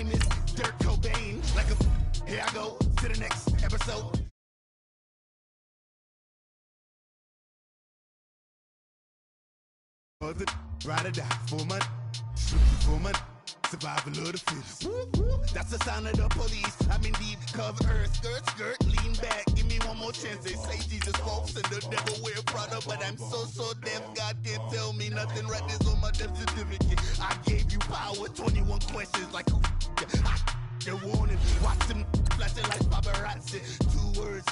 name is Dirk Cobain. Like a here I go to the next episode. Mother, ride or die for my, survival of the fittest. That's the sign of the police. I'm indeed cover earth, skirt, lean back. Give me one more chance. They say Jesus walks and the devil wear Prada, but I'm so deaf. God can't tell me nothing. Right this on my death certificate. I gave you power. 21 questions like who? The warning. Watch them flashing like paparazzi. Two words.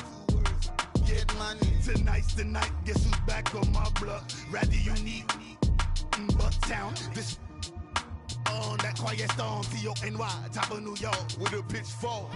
Get money. Tonight's the night. Guess who's back on my block? Rather unique. Bucktown. This on that quiet storm. T-O-N-Y. Top of New York with a pitchfork.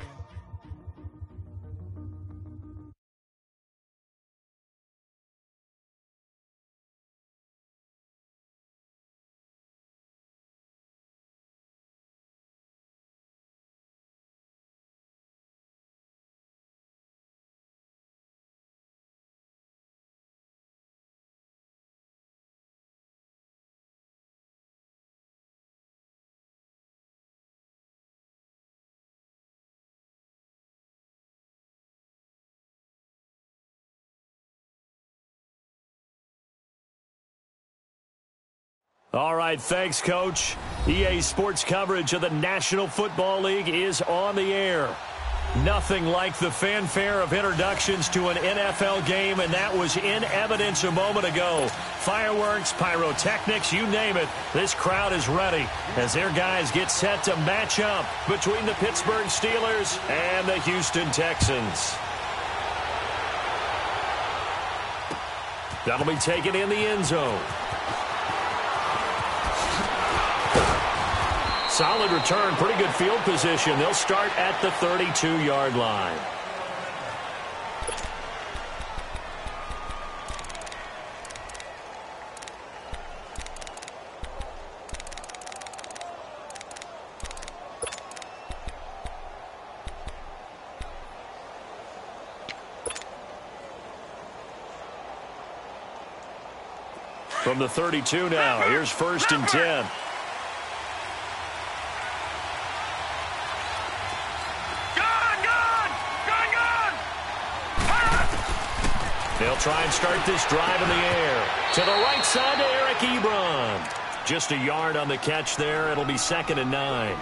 All right, thanks, Coach. EA Sports coverage of the National Football League is on the air. Nothing like the fanfare of introductions to an NFL game, and that was in evidence a moment ago. Fireworks, pyrotechnics, you name it. This crowd is ready as their guys get set to match up between the Pittsburgh Steelers and the Houston Texans. That'll be taken in the end zone. Solid return, pretty good field position. They'll start at the 32-yard line. From the 32 now, here's 1st and 10. They'll try and start this drive in the air. To the right side to Eric Ebron. Just a yard on the catch there. It'll be 2nd and 9.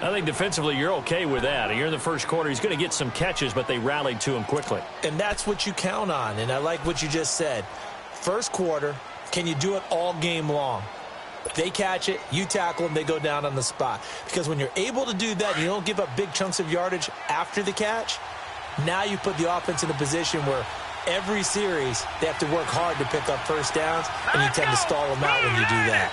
I think defensively you're okay with that. You're in the first quarter. He's going to get some catches, but they rallied to him quickly. And that's what you count on, and I like what you just said. First quarter, can you do it all game long? They catch it, you tackle them, they go down on the spot. Because when you're able to do that, you don't give up big chunks of yardage after the catch, now you put the offense in a position where every series, they have to work hard to pick up first downs, and you tend to stall them out when you do that.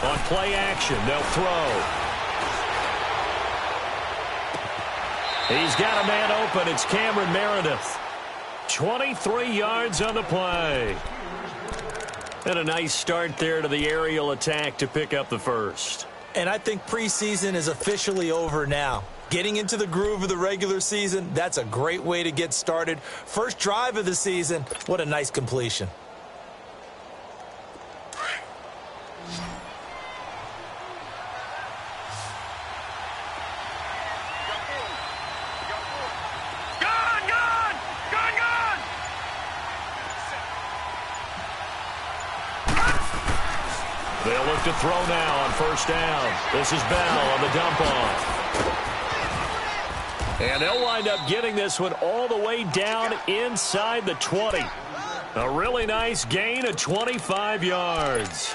On play action, they'll throw. He's got a man open. It's Cameron Meredith. 23 yards on the play. And a nice start there to the aerial attack to pick up the first. And I think preseason is officially over now. Getting into the groove of the regular season, that's a great way to get started. First drive of the season, what a nice completion. They'll look to throw now on 1st down. This is Bell on the dump off. And they'll wind up getting this one all the way down inside the 20. A really nice gain of 25 yards.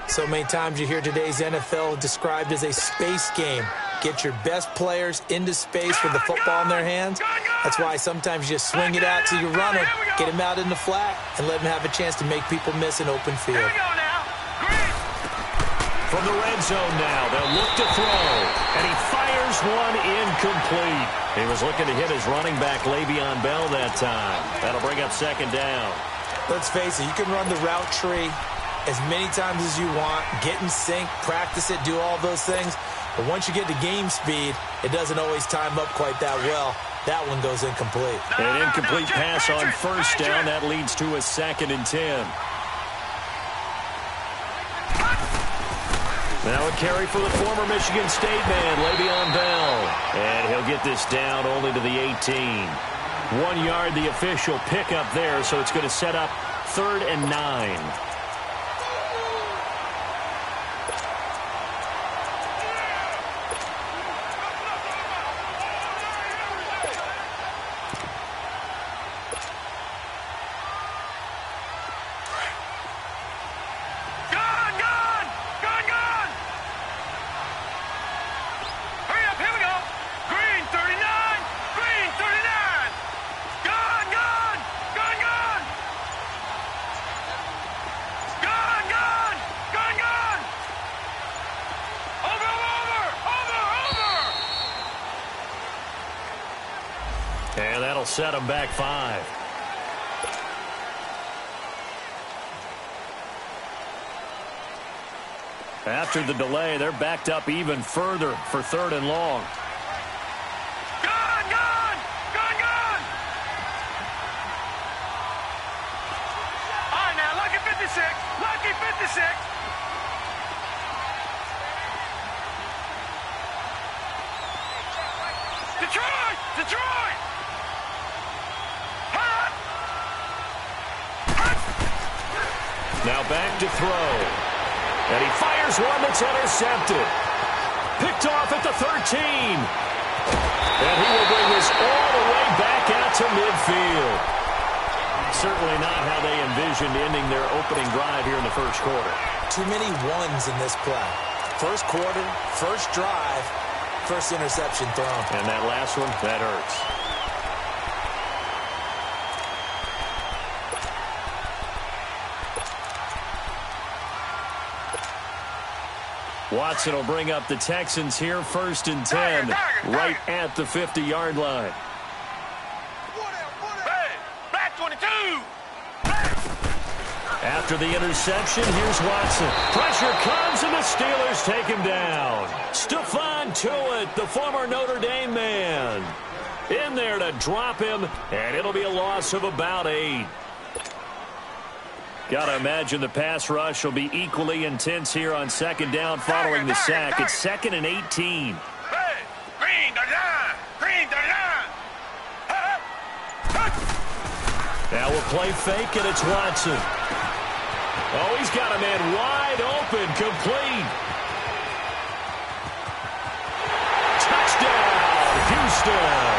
So many times you hear today's NFL described as a space game. Get your best players into space with the football in their hands. That's why sometimes you just swing it out to your runner, get him out in the flat, and let him have a chance to make people miss an open field. From the red zone now, they'll look to throw, and he fires one incomplete. He was looking to hit his running back, Le'Veon Bell, that time. That'll bring up 2nd down. Let's face it, you can run the route tree as many times as you want, get in sync, practice it, do all those things. But once you get to game speed, it doesn't always time up quite that well. That one goes incomplete. An incomplete pass on first down. That leads to a 2nd and 10. Now a carry for the former Michigan State man, Le'Veon Bell. And he'll get this down only to the 18. 1 yard, the official pickup there, so it's going to set up 3rd and 9. And that'll set them back 5. After the delay, they're backed up even further for 3rd and long. Gone! All right, now, lucky 56. Lucky 56. Detroit! Now back to throw. And he fires one that's intercepted. Picked off at the 13. And he will bring this all the way back out to midfield. Certainly not how they envisioned ending their opening drive here in the first quarter. Too many ones in this play. First quarter, first drive, first interception thrown. And that last one, that hurts. Watson will bring up the Texans here, 1st and 10, right at the 50-yard line. Hey, Black 22. After the interception, here's Watson. Pressure comes, and the Steelers take him down. Stephon Tuitt, the former Notre Dame man, in there to drop him, and it'll be a loss of about 8. Got to imagine the pass rush will be equally intense here on 2nd down following the sack. It's 2nd and 18. Hey, green, green, Now we'll play fake, and it's Watson. Oh, he's got a man wide open, complete. Touchdown, Houston.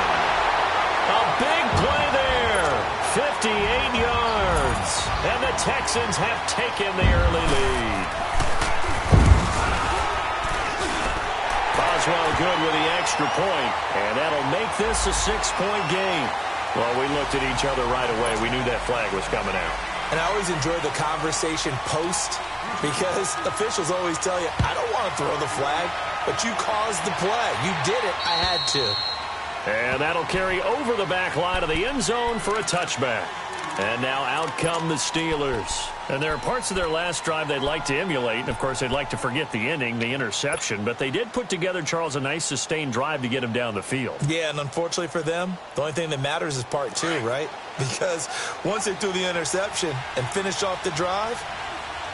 A big play there, 58 yards. And the Texans have taken the early lead. Boswell good with the extra point, and that'll make this a 6-point game. Well, we looked at each other right away. We knew that flag was coming out. And I always enjoy the conversation post because officials always tell you, I don't want to throw the flag, but you caused the play. You did it. I had to. And that'll carry over the back line of the end zone for a touchback. And now out come the Steelers. And there are parts of their last drive they'd like to emulate. And, of course, they'd like to forget the inning, the interception. But they did put together, Charles, a nice sustained drive to get him down the field. Yeah, and unfortunately for them, the only thing that matters is part 2, right? Because once they threw the interception and finished off the drive,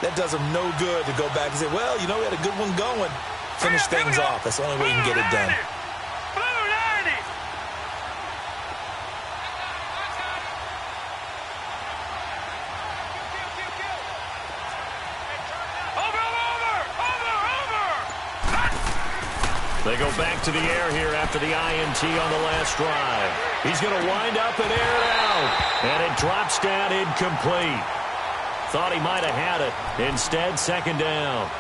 that does them no good to go back and say, well, you know, we had a good one going. Finish things off. That's the only way you can get it done. They go back to the air here after the INT on the last drive. He's going to wind up and air it out. And it drops down incomplete. Thought he might have had it. Instead, 2nd down.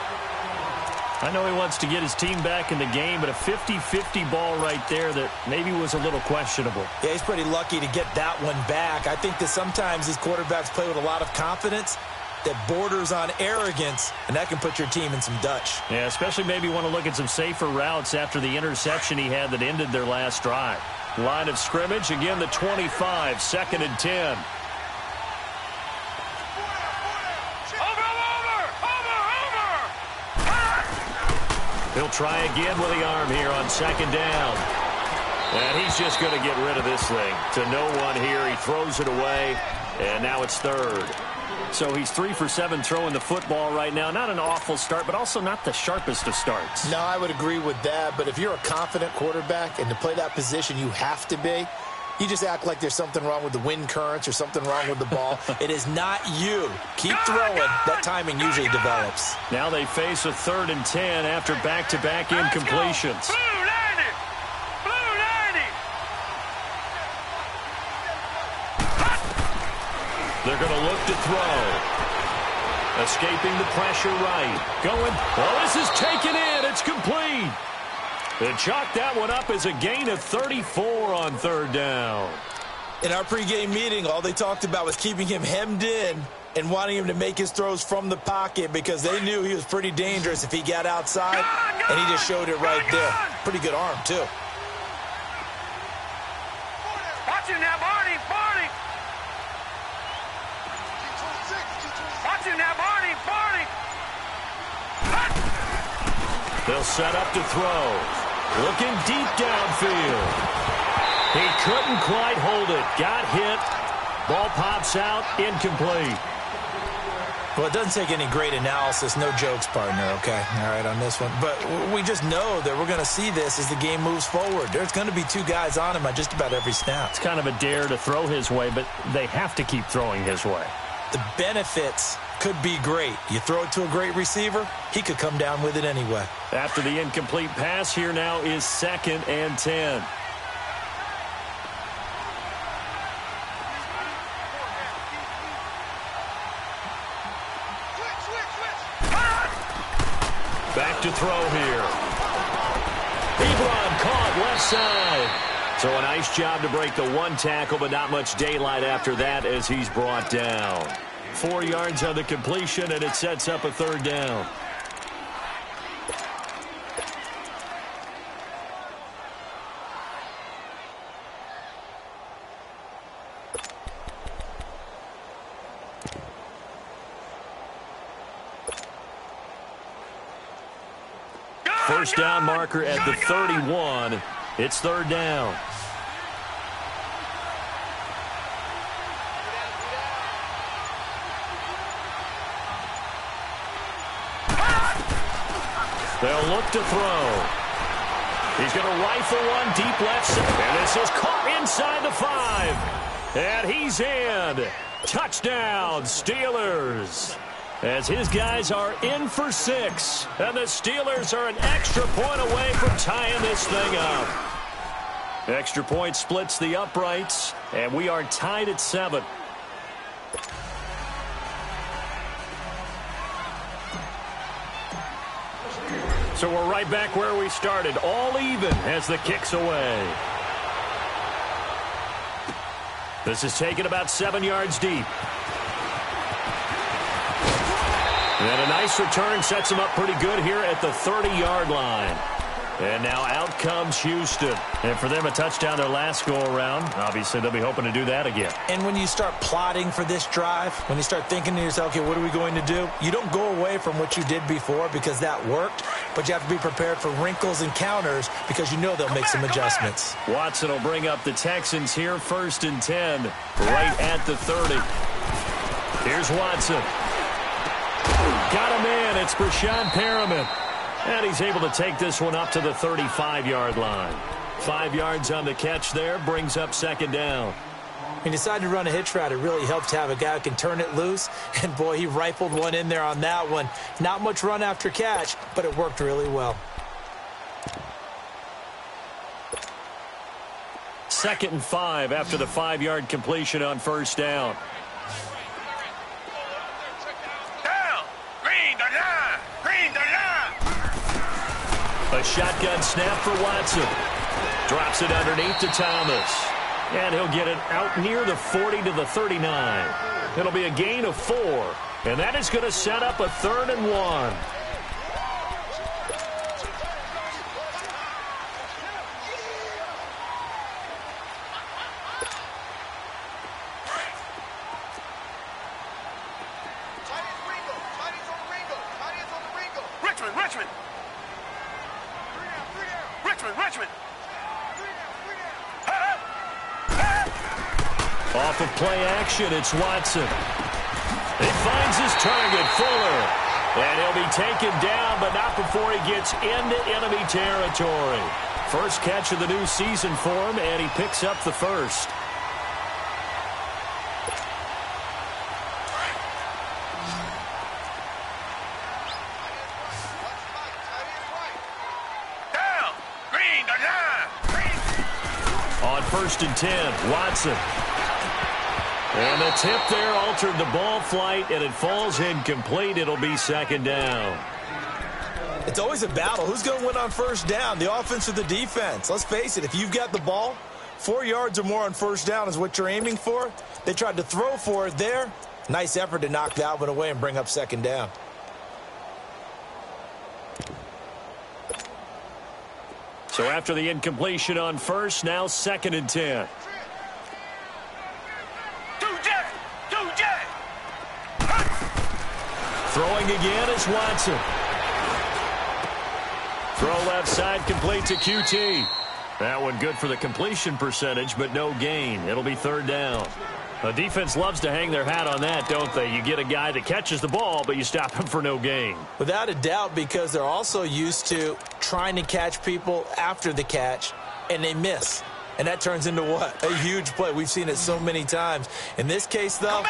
I know he wants to get his team back in the game, but a 50-50 ball right there that maybe was a little questionable. Yeah, he's pretty lucky to get that one back. I think that sometimes these quarterbacks play with a lot of confidence that borders on arrogance, and that can put your team in some Dutch. Yeah, especially maybe want to look at some safer routes after the interception he had that ended their last drive. Line of scrimmage, again the 25, 2nd and 10. He'll try again with the arm here on 2nd down. And he's just going to get rid of this thing to no one here. He throws it away, and now it's third. So he's 3 for 7 throwing the football right now. Not an awful start, but also not the sharpest of starts. No, I would agree with that. But if you're a confident quarterback and to play that position, you have to be. You just act like there's something wrong with the wind currents or something wrong with the ball. It is not you. Keep throwing. That timing usually develops. Now they face a 3rd and 10 after back-to-back incompletions. Blue 90! Blue 90! They're going to look to throw. Escaping the pressure right. Going. Oh, this is taken in. It's complete. They chalked that one up as a gain of 34 on 3rd down. In our pregame meeting, all they talked about was keeping him hemmed in and wanting him to make his throws from the pocket because they knew he was pretty dangerous if he got outside, and he just showed it right there. Pretty good arm, too. Watch him now, Barney! Barney! Watch him now, Barney! Barney! They'll set up to throw. Looking deep downfield. He couldn't quite hold it. Got hit. Ball pops out. Incomplete. Well, it doesn't take any great analysis. No jokes, partner, okay? All right, on this one. But we just know that we're going to see this as the game moves forward. There's going to be 2 guys on him on just about every snap. It's kind of a dare to throw his way, but they have to keep throwing his way. The benefits could be great. You throw it to a great receiver, he could come down with it anyway. After the incomplete pass, here now is 2nd and 10. Back to throw here. Ebron caught left side. So a nice job to break the 1 tackle, but not much daylight after that as he's brought down. 4 yards on the completion, and it sets up a 3rd down. First down marker at the 31. It's 3rd down. They'll look to throw. He's going to rifle one deep left side. And this is caught inside the 5. And he's in. Touchdown, Steelers. As his guys are in for 6. And the Steelers are an extra point away from tying this thing up. Extra point splits the uprights. And we are tied at 7. So we're right back where we started. All even as the kick's away. This is taken about 7 yards deep. And a nice return sets him up pretty good here at the 30-yard line. And now out comes Houston. And for them, a touchdown their last go-around. Obviously, they'll be hoping to do that again. And when you start plotting for this drive, when you start thinking to yourself, okay, what are we going to do? You don't go away from what you did before because that worked, but you have to be prepared for wrinkles and counters because you know they'll make some adjustments. Watson will bring up the Texans here, 1st and 10, right at the 30. Here's Watson. Got him in. It's Brashad Perriman. And he's able to take this one up to the 35-yard line. 5 yards on the catch there, brings up 2nd down. He decided to run a hitch route. It really helps to have a guy who can turn it loose. And, boy, he rifled one in there on that one. Not much run after catch, but it worked really well. 2nd and 5 after the 5-yard completion on 1st down. A shotgun snap for Watson. Drops it underneath to Thomas. And he'll get it out near the 40 to the 39. It'll be a gain of 4. And that is going to set up a 3rd and 1. Off of play action, it's Watson. He finds his target, Fuller. And he'll be taken down, but not before he gets into enemy territory. First catch of the new season for him, and he picks up the first. Down. Green, the line. Green. On 1st and 10, Watson. And the tip there altered the ball flight, and it falls incomplete. It'll be 2nd down. It's always a battle. Who's going to win on 1st down, the offense or the defense? Let's face it, if you've got the ball, 4 yards or more on 1st down is what you're aiming for. They tried to throw for it there. Nice effort to knock that one away and bring up 2nd down. So after the incompletion on 1st, now 2nd and 10. Throwing again is Watson. Throw left side, complete to QT. That one good for the completion percentage, but no gain. It'll be 3rd down. The defense loves to hang their hat on that, don't they? You get a guy that catches the ball, but you stop him for no gain. Without a doubt, because they're also used to trying to catch people after the catch, and they miss. And that turns into what? A huge play. We've seen it so many times. In this case, though,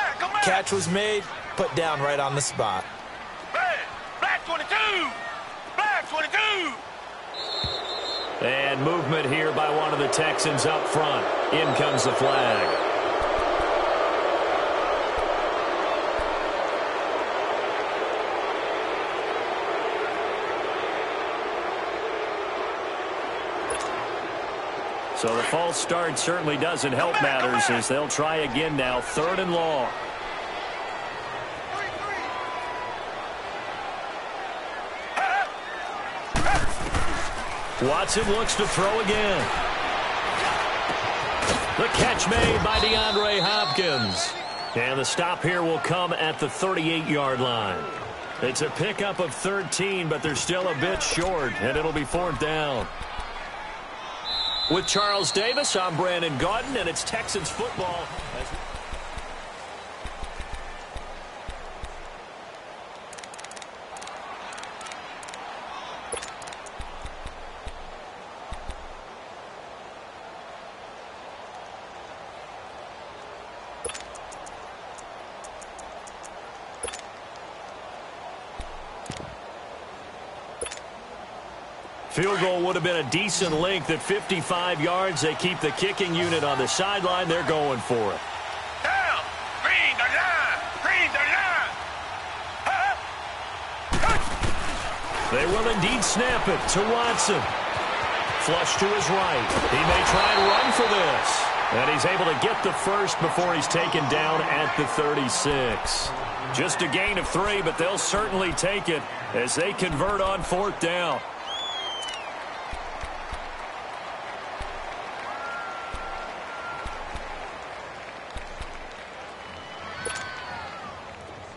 catch was made, put down right on the spot. Black 22! Black 22! And movement here by one of the Texans up front. In comes the flag. So the false start certainly doesn't help matters as they'll try again now. 3rd and long. Watson looks to throw again. The catch made by DeAndre Hopkins. And the stop here will come at the 38-yard line. It's a pickup of 13, but they're still a bit short, and it'll be 4th down. With Charles Davis, I'm Brandon Gaudin, and it's Texans football. Field goal would have been a decent length at 55 yards. They keep the kicking unit on the sideline. They're going for it. Down. Green, the line. Green, the line. They will indeed snap it to Watson. Flush to his right. He may try and run for this. And he's able to get the first before he's taken down at the 36. Just a gain of 3, but they'll certainly take it as they convert on 4th down.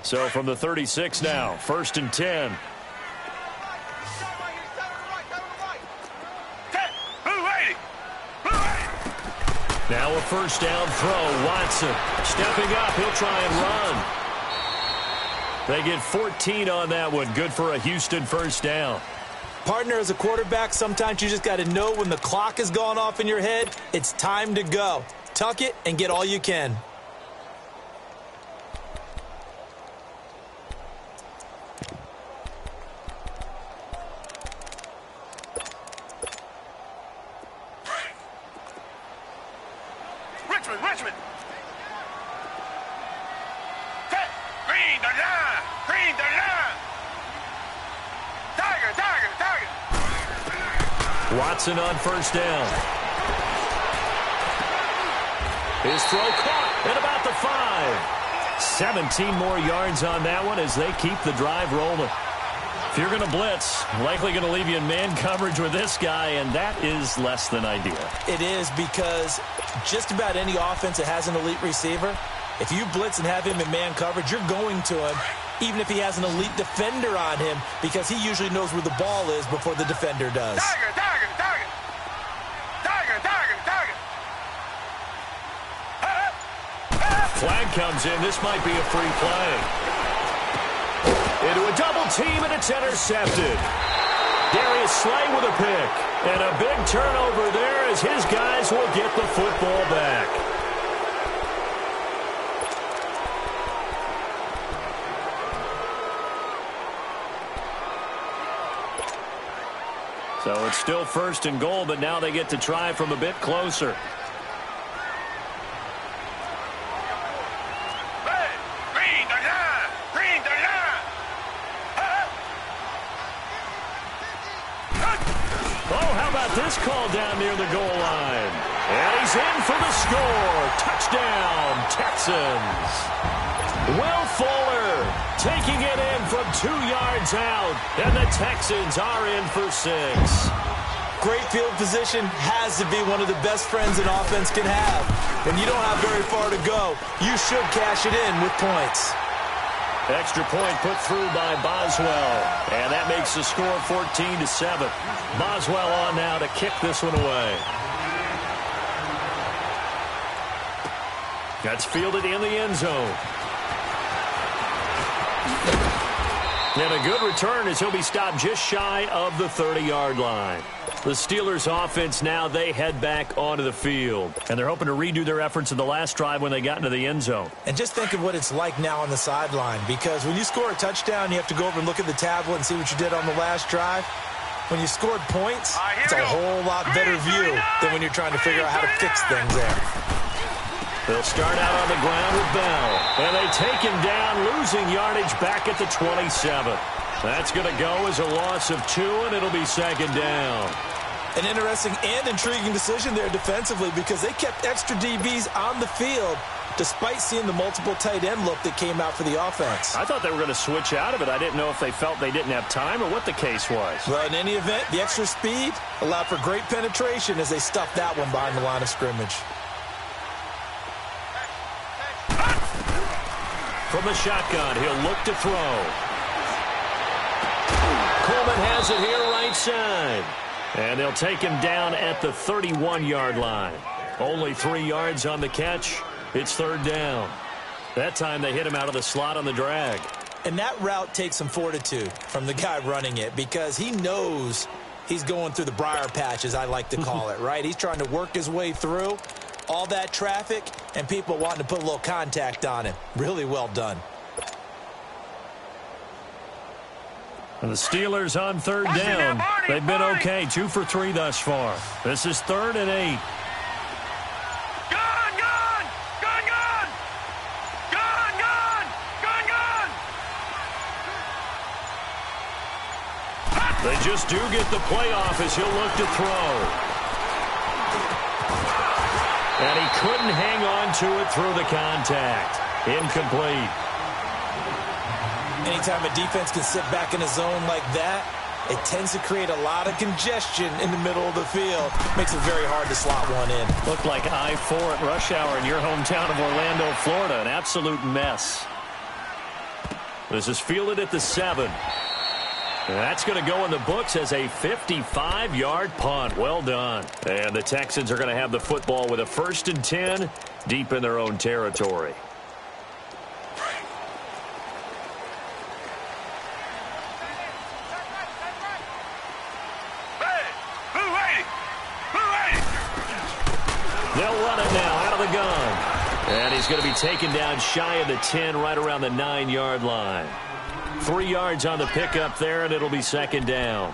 So from the 36 now, 1st and 10. Now a 1st down throw. Watson stepping up. He'll try and run. They get 14 on that one. Good for a Houston 1st down. Partner, as a quarterback, sometimes you just got to know when the clock has gone off in your head, it's time to go. Tuck it and get all you can. Richmond. Green, the line. Green, the line. Tiger. Watson on 1st down. His throw caught at about the 5. 17 more yards on that one as they keep the drive rolling. If you're going to blitz, likely going to leave you in man coverage with this guy, and that is less than ideal. It is, because just about any offense that has an elite receiver, if you blitz and have him in man coverage, you're going to him, even if he has an elite defender on him, because he usually knows where the ball is before the defender does. Tiger. flag comes in. This might be a free play. Into a double team, and it's intercepted. Darius Slay with a pick. And a big turnover there as his guys will get the football back. So it's still 1st and goal, but now they get to try from a bit closer. Oh, how about this call down near the goal line? And he's in for the score. Touchdown, Texans. Will Fuller taking it in from 2 yards out, and the Texans are in for 6. Great field position has to be one of the best friends an offense can have. When you don't have very far to go, you should cash it in with points. Extra point put through by Boswell, and that makes the score 14-7. Boswell on now to kick this one away. That's fielded in the end zone. And a good return as he'll be stopped just shy of the 30-yard line. The Steelers offense now, they head back onto the field. And they're hoping to redo their efforts in the last drive when they got into the end zone. And just think of what it's like now on the sideline, because when you score a touchdown, you have to go over and look at the tablet and see what you did on the last drive. When you scored points, it's a whole lot better view than when you're trying to figure out how to fix things there. They'll start out on the ground with Bell. And they take him down, losing yardage back at the 27. That's going to go as a loss of 2, and it'll be 2nd down. An interesting and intriguing decision there defensively, because they kept extra DBs on the field despite seeing the multiple tight end look that came out for the offense. I thought they were going to switch out of it. I didn't know if they felt they didn't have time or what the case was. Well, in any event, the extra speed allowed for great penetration as they stuffed that one behind the line of scrimmage. From the shotgun, he'll look to throw. Coleman has it here right side. And they'll take him down at the 31-yard line. Only 3 yards on the catch. It's 3rd down. That time they hit him out of the slot on the drag. And that route takes some fortitude from the guy running it, because he knows he's going through the briar patch, as I like to call it, right? He's trying to work his way through all that traffic and people wanting to put a little contact on him. Really well done. And the Steelers on 3rd down. They've been okay, 2 for 3 thus far. This is 3rd and 8. Gun, gun! Gun, gun! Gun, gun! Gun, gun! They just do get the playoff as he'll look to throw. And he couldn't hang on to it through the contact. Incomplete. Anytime a defense can sit back in a zone like that, it tends to create a lot of congestion in the middle of the field. Makes it very hard to slot one in. Looked like I-4 at rush hour in your hometown of Orlando, Florida. An absolute mess. This is fielded at the 7. And that's going to go in the books as a 55-yard punt. Well done. And the Texans are going to have the football with a 1st and 10 deep in their own territory. They'll run it now out of the gun. And he's going to be taken down shy of the 10, right around the 9-yard line. 3 yards on the pickup there, and it'll be 2nd down.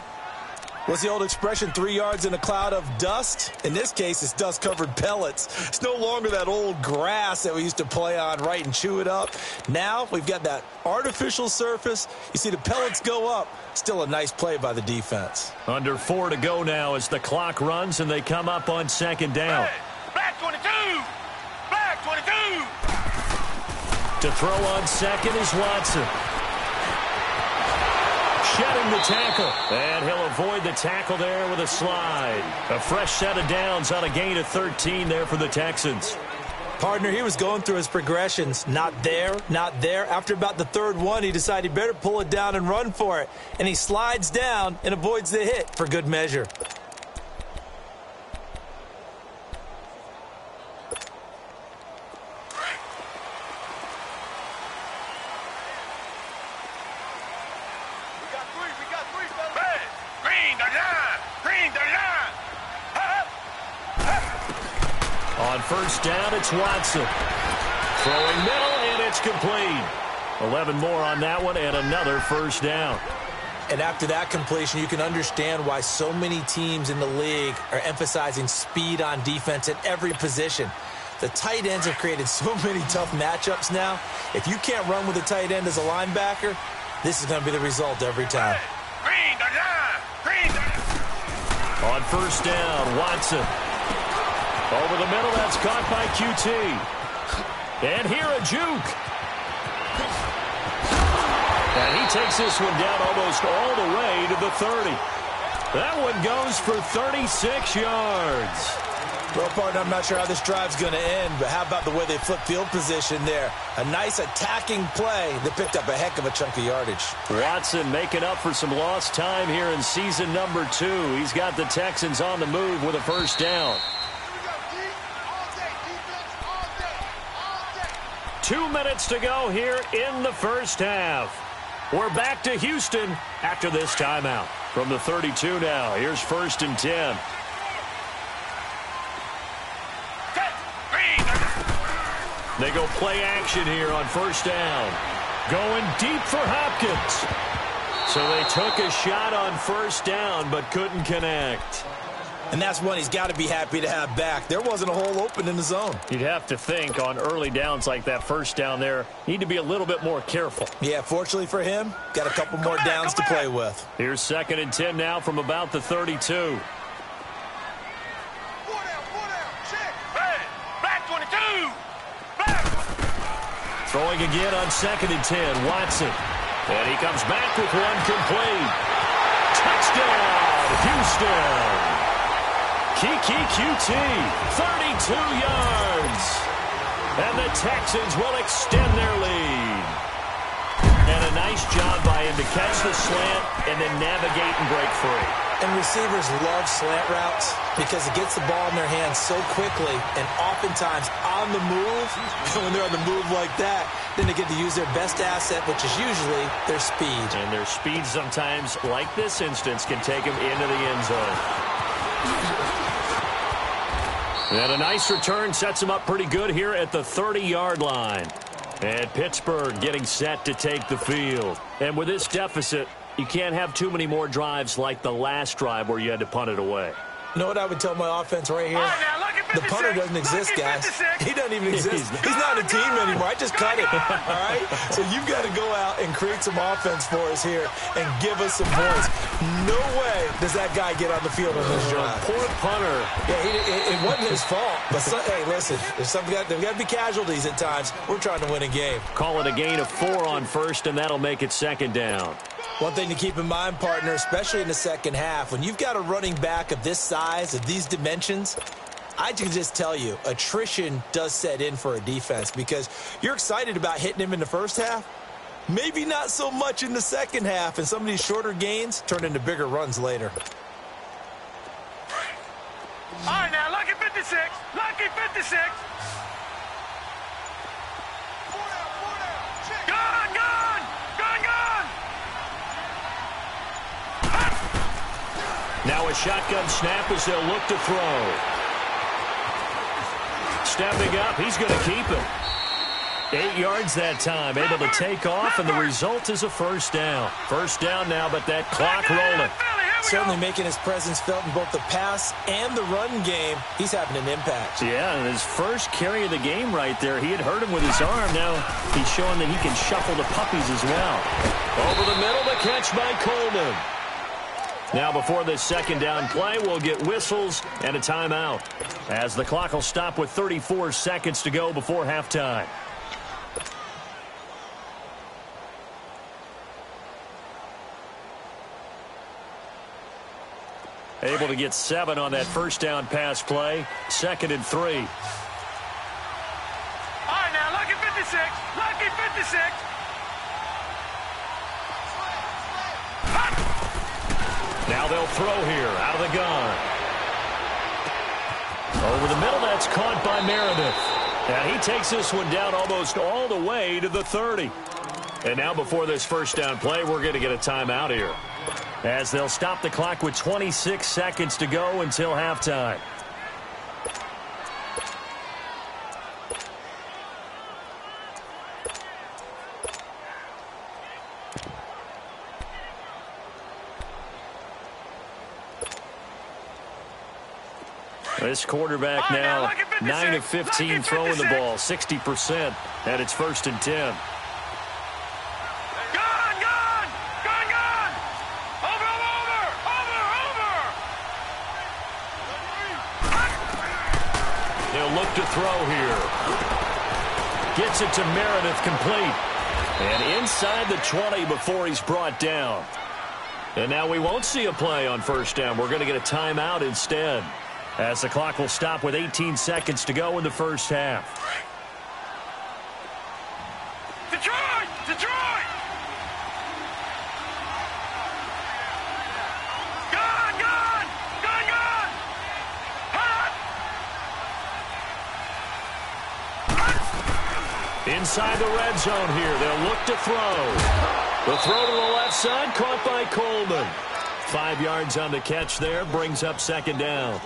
What's the old expression, 3 yards in a cloud of dust? In this case, it's dust-covered pellets. It's no longer that old grass that we used to play on, right, and chew it up. Now we've got that artificial surface. You see the pellets go up. Still a nice play by the defense. Under 4 to go now as the clock runs, and they come up on 2nd down. Hey, Black 22! Black 22! To throw on 2nd is Watson. Shedding the tackle, and he'll avoid the tackle there with a slide. A fresh set of downs on a gain of 13 there for the Texans. Partner, he was going through his progressions. Not there, not there. After about the 3rd one, he decided he better pull it down and run for it. And he slides down and avoids the hit for good measure. Hey, green the line. Green the line. On first down, it's Watson. Throwing middle, and it's complete. 11 more on that one, and another first down. And after that completion, you can understand why so many teams in the league are emphasizing speed on defense at every position. The tight ends have created so many tough matchups now. If you can't run with a tight end as a linebacker, this is going to be the result every time. Green the line. Green the line. On first down, Watson. Over the middle, that's caught by QT. And here a juke. And he takes this one down almost all the way to the 30. That one goes for 36 yards. Well, partner, I'm not sure how this drive's going to end, but how about the way they flip field position there? A nice attacking play that picked up a heck of a chunk of yardage. Watson making up for some lost time here in season number 2. He's got the Texans on the move with a first down. 2 minutes to go here in the first half. We're back to Houston after this timeout. From the 32 now, here's first and 10. They go play action here on first down. Going deep for Hopkins. So they took a shot on first down but couldn't connect. And that's one he's got to be happy to have back. There wasn't a hole open in the zone. You'd have to think on early downs like that first down there, need to be a little bit more careful. Yeah, fortunately for him, got a couple more downs to play with. Here's second and 10 now from about the 32. Throwing again on second and 10, Watson. And he comes back with one complete. Touchdown, Houston. Kiki QT, 32 yards. And the Texans will extend their lead. And a nice job by him to catch the slant and then navigate and break free. And receivers love slant routes because it gets the ball in their hands so quickly and oftentimes on the move. And when they're on the move like that, then they get to use their best asset, which is usually their speed. And their speed sometimes, like this instance, can take them into the end zone. And a nice return sets them up pretty good here at the 30-yard line. And Pittsburgh getting set to take the field. And with this deficit, you can't have too many more drives like the last drive where you had to punt it away. You know what I would tell my offense right here? The punter doesn't exist, guys. He doesn't even exist. He's not a team anymore. I just cut it, all right? So you've got to go out and create some offense for us here and give us some points. No way does that guy get on the field on this drive. Poor punter. Yeah, it wasn't his fault. But, hey, listen, there's got to be casualties at times. We're trying to win a game. Call it a gain of 4 on first, and that'll make it second down. One thing to keep in mind, partner, especially in the second half, when you've got a running back of this size, of these dimensions, I can just tell you, attrition does set in for a defense because you're excited about hitting him in the first half. Maybe not so much in the second half, and some of these shorter gains turn into bigger runs later. All right, now, lucky 56. Lucky 56. Gun, gun. Gun, gun. Now a shotgun snap as they'll look to throw. Stepping up, he's going to keep it. 8 yards that time, able to take off, and the result is a first down. First down now, but that clock rolling. Certainly making his presence felt in both the pass and the run game. He's having an impact. Yeah, and his first carry of the game right there, he had hurt him with his arm. Now he's showing that he can shuffle the puppies as well. Over the middle, the catch by Coleman. Now before this second down play, we'll get whistles and a timeout, as the clock will stop with 34 seconds to go before halftime. Able to get 7 on that first down pass play. Second and 3. All right, now, lucky 56. Lucky 56. Now they'll throw here out of the gun. Over the middle, that's caught by Meredith. And he takes this one down almost all the way to the 30. And now before this first down play, we're going to get a timeout here. as they'll stop the clock with 26 seconds to go until halftime. This quarterback now 9 of 15 throwing the ball, 60%, and it's 1st and 10. He'll look to throw here. Gets it to Meredith, complete. And inside the 20 before he's brought down. And now we won't see a play on 1st down. We're going to get a timeout instead, as the clock will stop with 18 seconds to go in the 1st half. Detroit! Detroit! Gun! Gun! Gun! Gun! Hut! Inside the red zone here. They'll look to throw. The throw to the left side, caught by Coleman. 5 yards on the catch there, brings up 2nd down.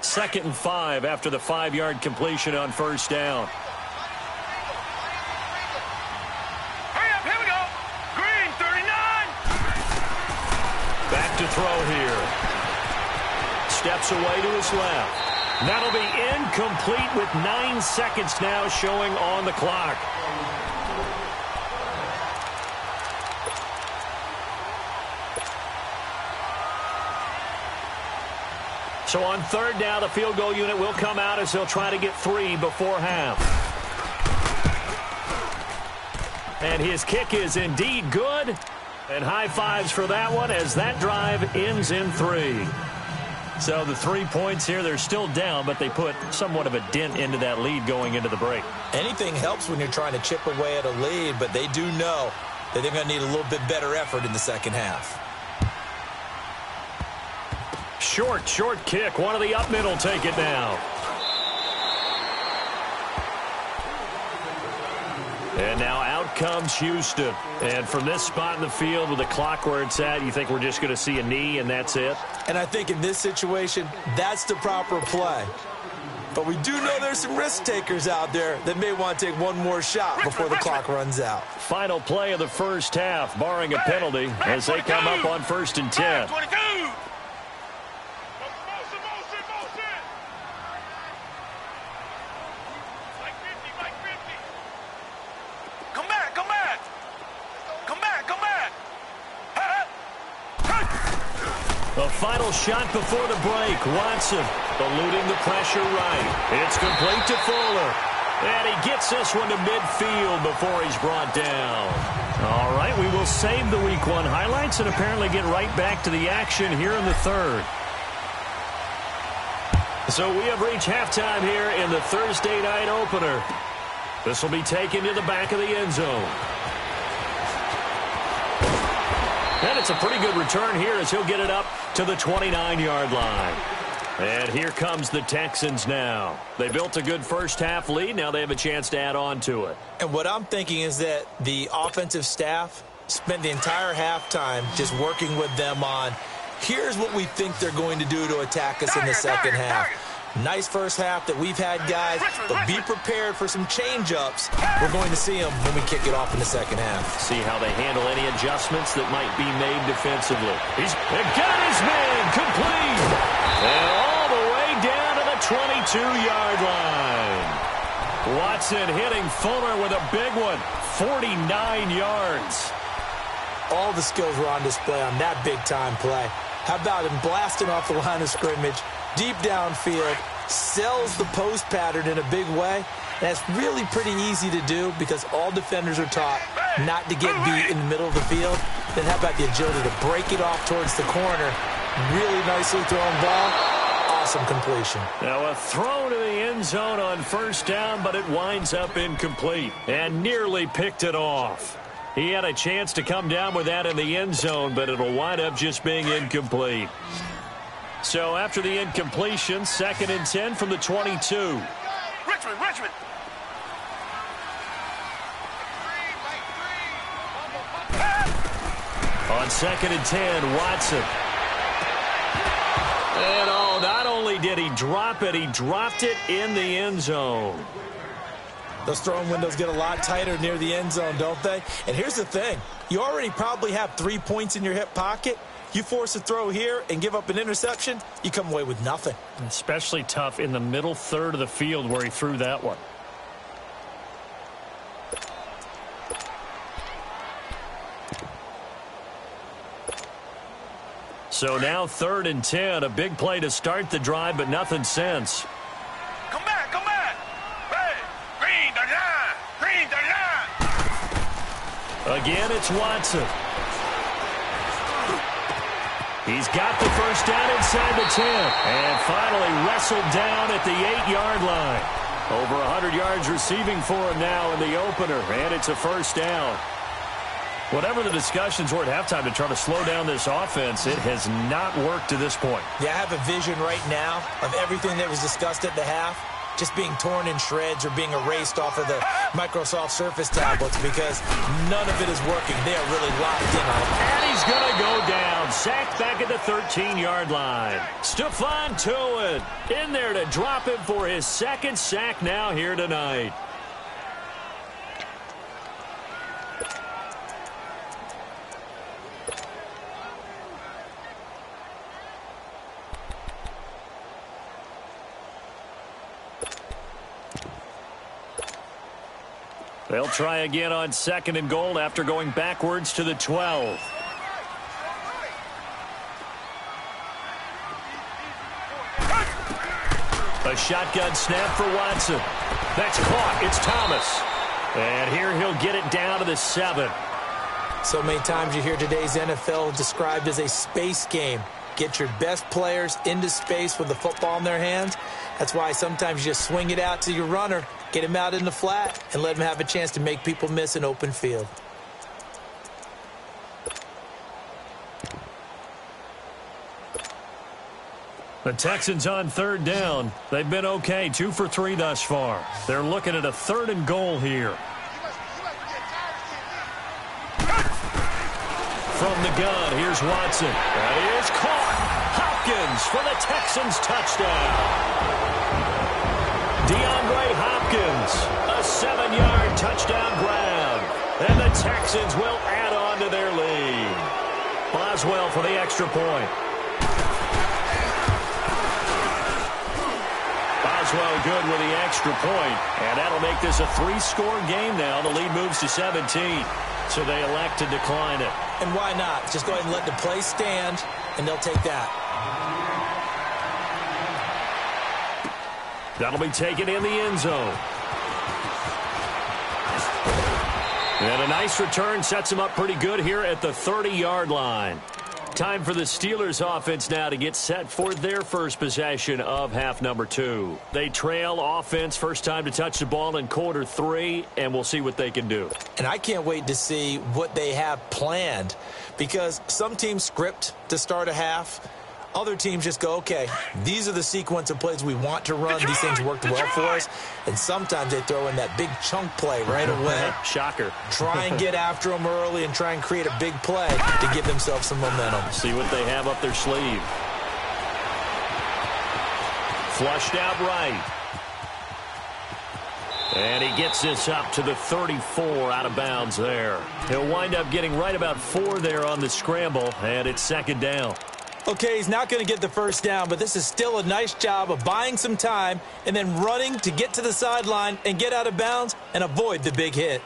Second and 5 after the 5-yard completion on 1st down. Hurry up, here we go. Green, 39. Back to throw here. Steps away to his left. That'll be incomplete with 9 seconds now showing on the clock. So on 3rd down, the field goal unit will come out as he'll try to get 3 before half. And his kick is indeed good. And high fives for that one as that drive ends in 3. So the 3 points here, they're still down, but they put somewhat of a dent into that lead going into the break. Anything helps when you're trying to chip away at a lead, but they do know that they're going to need a little bit better effort in the 2nd half. Short kick. One of the up mid will take it now. And now out comes Houston. And from this spot in the field with the clock where it's at, you think we're just going to see a knee and that's it? And I think in this situation, that's the proper play. But we do know there's some risk takers out there that may want to take one more shot before the clock runs out. Final play of the 1st half, barring a penalty, as they come up on 1st and 10. 22. The final shot before the break. Watson eluding the pressure right. It's complete to Fuller. And he gets this one to midfield before he's brought down. All right, we will save the Week 1 highlights and apparently get right back to the action here in the 3rd. So we have reached halftime here in the Thursday night opener. This will be taken to the back of the end zone. And it's a pretty good return here as he'll get it up to the 29-yard line. And here comes the Texans now. They built a good 1st half lead. Now they have a chance to add on to it. And what I'm thinking is that the offensive staff spent the entire halftime just working with them on, here's what we think they're going to do to attack us in the 2nd half. Nice 1st half that we've had, guys, but be prepared for some change-ups. We're going to see them when we kick it off in the 2nd half. See how they handle any adjustments that might be made defensively. He's got his man complete. And all the way down to the 22-yard line. Watson hitting Fuller with a big one. 49 yards. All the skills were on display on that big-time play. How about him blasting off the line of scrimmage, deep downfield, sells the post pattern in a big way. That's really pretty easy to do because all defenders are taught not to get beat in the middle of the field. Then how about the agility to break it off towards the corner? Really nicely thrown ball. Awesome completion. Now a throw to the end zone on 1st down, but it winds up incomplete and nearly picked it off. He had a chance to come down with that in the end zone, but it'll wind up just being incomplete. So after the incompletion, 2nd and 10 from the 22. Richmond. On 2nd and 10, Watson. And not only did he drop it, he dropped it in the end zone. Those throwing windows get a lot tighter near the end zone, don't they? And here's the thing. You already probably have 3 points in your hip pocket. You force a throw here and give up an interception, you come away with nothing. Especially tough in the middle third of the field where he threw that one. So now 3rd and 10, a big play to start the drive, but nothing since. Come back, come back. Hey, green, da-da, green, da-da. Again, it's Watson. He's got the first down inside the 10, and finally wrestled down at the 8-yard line. Over 100 yards receiving for him now in the opener, and it's a first down. Whatever the discussions were at halftime to try to slow down this offense, it has not worked to this point. Yeah, I have a vision right now of everything that was discussed at the half just being torn in shreds or being erased off of the Microsoft Surface tablets because none of it is working. They are really locked in on it. And he's going to go down. Sacked back at the 13-yard line. Stephon Tuitt in there to drop him for his 2nd sack now here tonight. They'll try again on 2nd and goal after going backwards to the 12. A shotgun snap for Watson. That's caught. It's Thomas. And here he'll get it down to the 7. So many times you hear today's NFL described as a space game. Get your best players into space with the football in their hands. That's why sometimes you just swing it out to your runner, get him out in the flat, and let him have a chance to make people miss an open field. The Texans on 3rd down. They've been okay, 2 for 3 thus far. They're looking at a 3rd and goal here. From the gun, here's Watson. That is caught. Hopkins for the Texans touchdown. DeAndre Hopkins, a 7-yard touchdown grab. And the Texans will add on to their lead. Boswell for the extra point. Boswell good with the extra point. And that'll make this a 3-score game now. The lead moves to 17. So they elect to decline it. And why not? Just go ahead and let the play stand, and they'll take that. That'll be taken in the end zone. And a nice return sets him up pretty good here at the 30-yard line. Time for the Steelers offense now to get set for their first possession of half number 2. They trail offense, first time to touch the ball in quarter 3, and we'll see what they can do. And I can't wait to see what they have planned because some teams script to start a half. Other teams just go, okay, these are the sequence of plays we want to run. These things worked well for us. And sometimes they throw in that big chunk play right away. Shocker. Try and get after them early and try and create a big play to give themselves some momentum. See what they have up their sleeve. Flushed out right. And he gets this up to the 34 out of bounds there. He'll wind up getting right about 4 there on the scramble, and it's 2nd down. Okay, he's not going to get the first down, but this is still a nice job of buying some time and then running to get to the sideline and get out of bounds and avoid the big hit.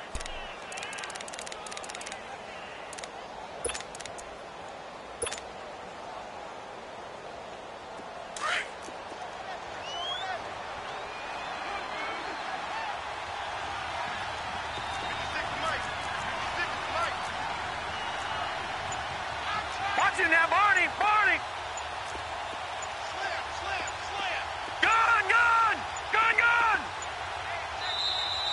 Watch it now, Barney, Barney. Gun, gun, gun, gun.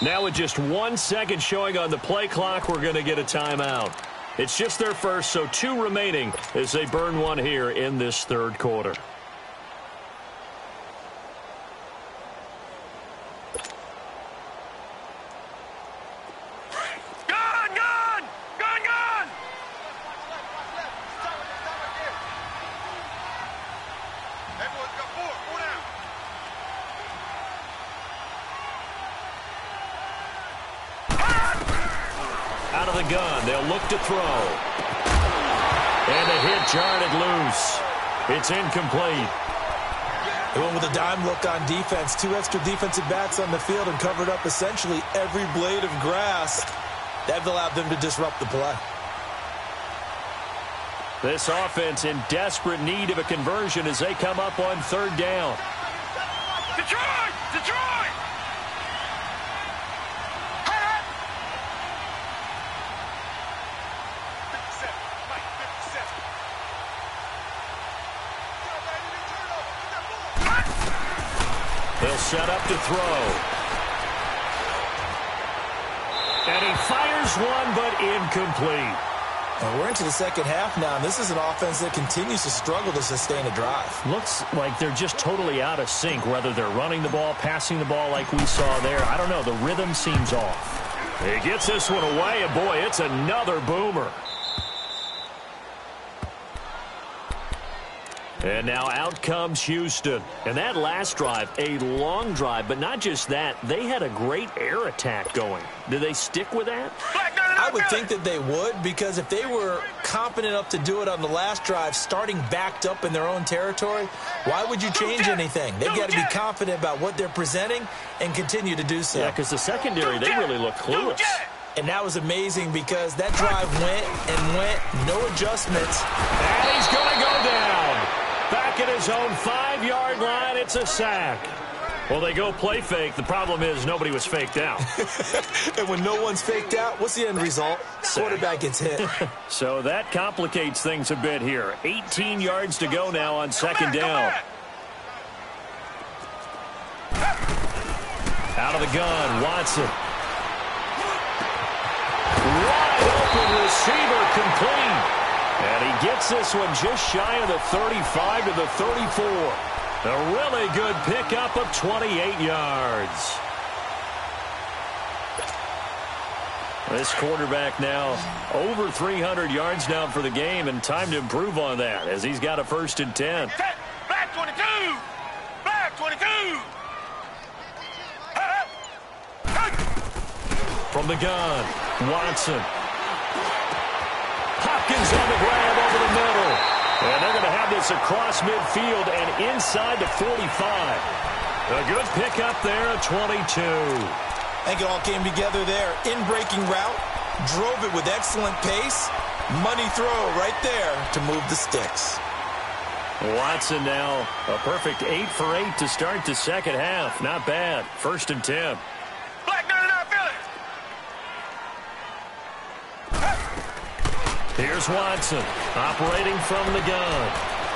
Now with just 1 second showing on the play clock, we're going to get a timeout. It's just their first, so 2 remaining as they burn 1 here in this 3rd quarter. Out of the gun, they'll look to throw. And a hit jarred it loose. It's incomplete. They went with a dime look on defense. 2 extra defensive backs on the field and covered up essentially every blade of grass. That allowed them to disrupt the play. This offense in desperate need of a conversion as they come up on 3rd down. Detroit! Detroit! They'll set up to throw. And he fires one, but incomplete. And we're into the second half now, and this is an offense that continues to struggle to sustain a drive. Looks like they're just totally out of sync, whether they're running the ball, passing the ball like we saw there. I don't know. The rhythm seems off. He gets this one away, and boy, it's another boomer. And now out comes Houston. And that last drive, a long drive, but not just that. They had a great air attack going. Do they stick with that? I would think that they would, because if they were competent enough to do it on the last drive, starting backed up in their own territory, why would you change anything? They've got to be confident about what they're presenting and continue to do so. Yeah, because the secondary, they really look clueless. And that was amazing because that drive went and went, no adjustments. And he's going to go down. Back at his own 5-yard line, it's a sack. Well, they go play fake. The problem is nobody was faked out. And when no one's faked out, what's the end result? Quarterback gets hit. So that complicates things a bit here. 18 yards to go now on 2nd down. Out of the gun, Watson. Wide open receiver, complete. And he gets this one just shy of the 35 to the 34. A really good pickup of 28 yards. This quarterback now over 300 yards now for the game, and time to improve on that as he's got a 1st and 10. Back 22! Back 22! From the gun, Watson. Hopkins on the grab over the middle. And they're going to have this across midfield and inside the 45. A good pickup there at 22. I think it all came together there. In-breaking route, drove it with excellent pace. Money throw right there to move the sticks. Watson now a perfect 8 for 8 to start the second half. Not bad. 1st and 10. Black 99 Philly. Here's Watson operating from the gun.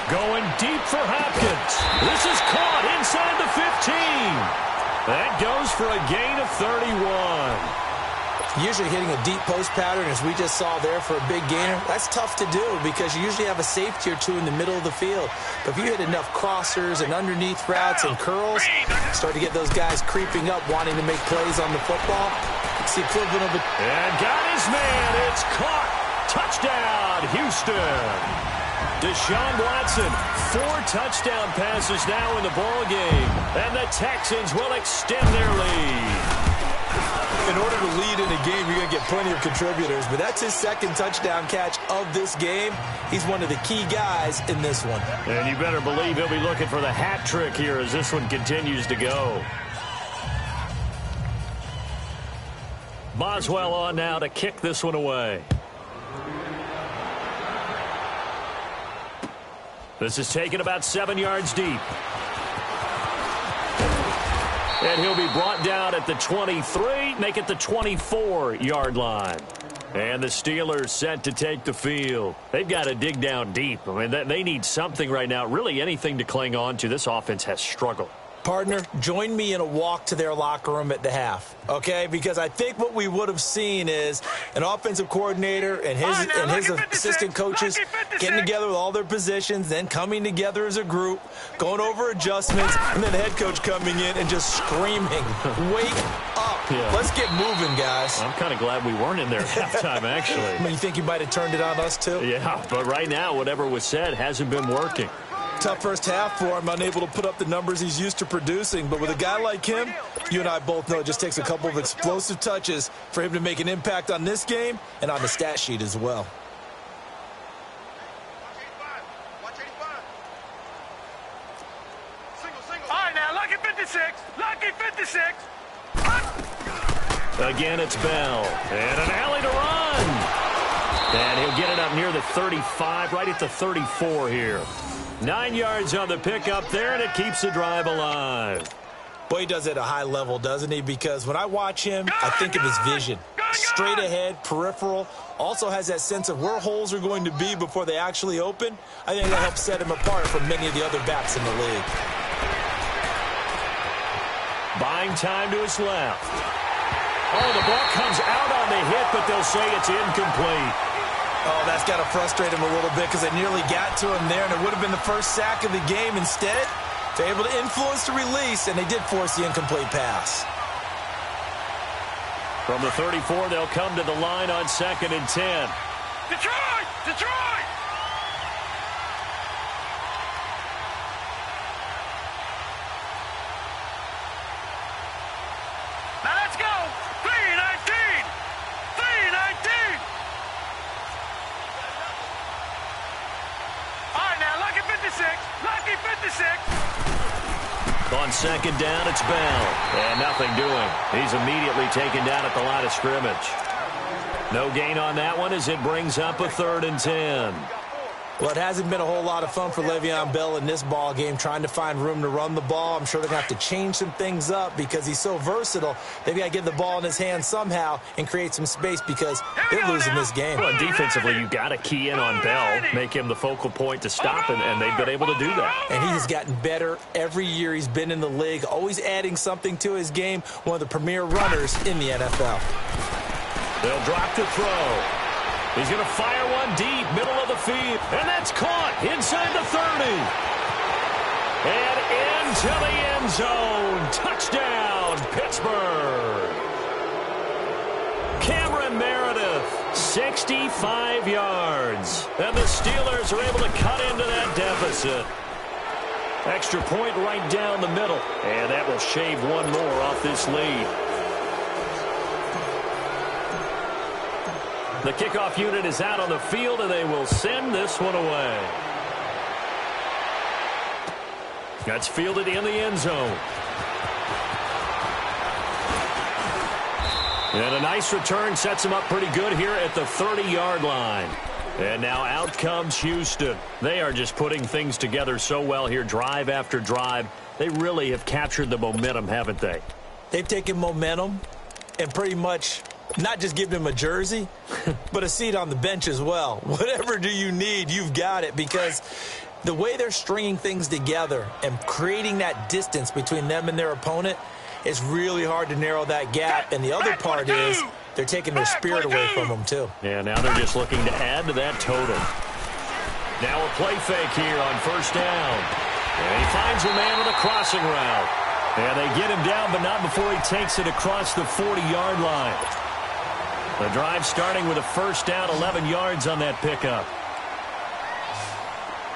Going deep for Hopkins. This is caught inside the 15. That goes for a gain of 31. Usually hitting a deep post pattern, as we just saw there, for a big gainer, that's tough to do because you usually have a safety or two in the middle of the field. But if you hit enough crossers and underneath routes and curls, start to get those guys creeping up, wanting to make plays on the football. It's the equivalent of a... And got his man. It's caught. Touchdown, Houston. Deshaun Watson, 4 touchdown passes now in the ball game. And the Texans will extend their lead. In order to lead in a game, you're going to get plenty of contributors, but that's his 2nd touchdown catch of this game. He's one of the key guys in this one. And you better believe he'll be looking for the hat trick here as this one continues to go. Boswell on now to kick this one away. This is taken about 7 yards deep. And he'll be brought down at the 23, make it the 24-yard line. And the Steelers set to take the field. They've got to dig down deep. I mean, they need something right now, really anything to cling on to. This offense has struggled. Partner, join me in a walk to their locker room at the half, okay? Because I think what we would have seen is an offensive coordinator and his assistant coaches getting together with all their positions, then coming together as a group, going over adjustments, and then the head coach coming in and just screaming, wake up. Yeah. Let's get moving, guys. I'm kind of glad we weren't in there at halftime, actually. You think you might have turned it on us, too? Yeah, but right now, whatever was said hasn't been working. Tough first half for him, unable to put up the numbers he's used to producing. But with a guy like him, you and I both know it just takes a couple of explosive touches for him to make an impact on this game and on the stat sheet as well. All right, now, lucky 56. Lucky 56. Again, it's Bell. And an alley to run. And he'll get it up near the 35, right at the 34 here. 9 yards on the pickup there, and it keeps the drive alive. Boy, he does it at a high level, doesn't he? Because when I watch him, I think of his vision. Straight ahead, peripheral. Also has that sense of where holes are going to be before they actually open. I think that helps set him apart from many of the other backs in the league. Buying time to his left. Oh, the ball comes out on the hit, but they'll say it's incomplete. Oh, that's got to frustrate him a little bit because they nearly got to him there, and it would have been the first sack of the game. Instead, they're able to influence the release, and they did force the incomplete pass. From the 34, they'll come to the line on 2nd and 10. Detroit! Detroit! Now let's go! 3-19! 3-19! All right, now, lucky 56. Lucky 56. On 2nd down, it's Bell. And nothing doing. He's immediately taken down at the line of scrimmage. No gain on that one as it brings up a 3rd and 10. Well, it hasn't been a whole lot of fun for Le'Veon Bell in this ball game, trying to find room to run the ball. I'm sure they're going to have to change some things up because he's so versatile. They've got to get the ball in his hands somehow and create some space because they're losing this game. Well, defensively, you've got to key in on Bell, make him the focal point to stop, and they've been able to do that. And he has gotten better every year he's been in the league, always adding something to his game, one of the premier runners in the NFL. They'll drop to throw. He's going to fire one deep, middle of the field, and that's caught inside the 30. And into the end zone. Touchdown, Pittsburgh. Cameron Meredith, 65 yards. And the Steelers are able to cut into that deficit. Extra point right down the middle. And that will shave one more off this lead. The kickoff unit is out on the field, and they will send this one away. That's fielded in the end zone. And a nice return sets him up pretty good here at the 30-yard line. And now out comes Houston. They are just putting things together so well here, drive after drive. They really have captured the momentum, haven't they? They've taken momentum and pretty much not just given him a jersey, but a seat on the bench as well. Whatever do you need, you've got it, because the way they're stringing things together and creating that distance between them and their opponent is really hard to narrow that gap. And the other part is they're taking their spirit away from them, too. Yeah, now they're just looking to add to that total. Now a play fake here on 1st down. And he finds a man with a crossing route. And they get him down, but not before he takes it across the 40-yard line. The drive starting with a 1st down, 11 yards on that pickup.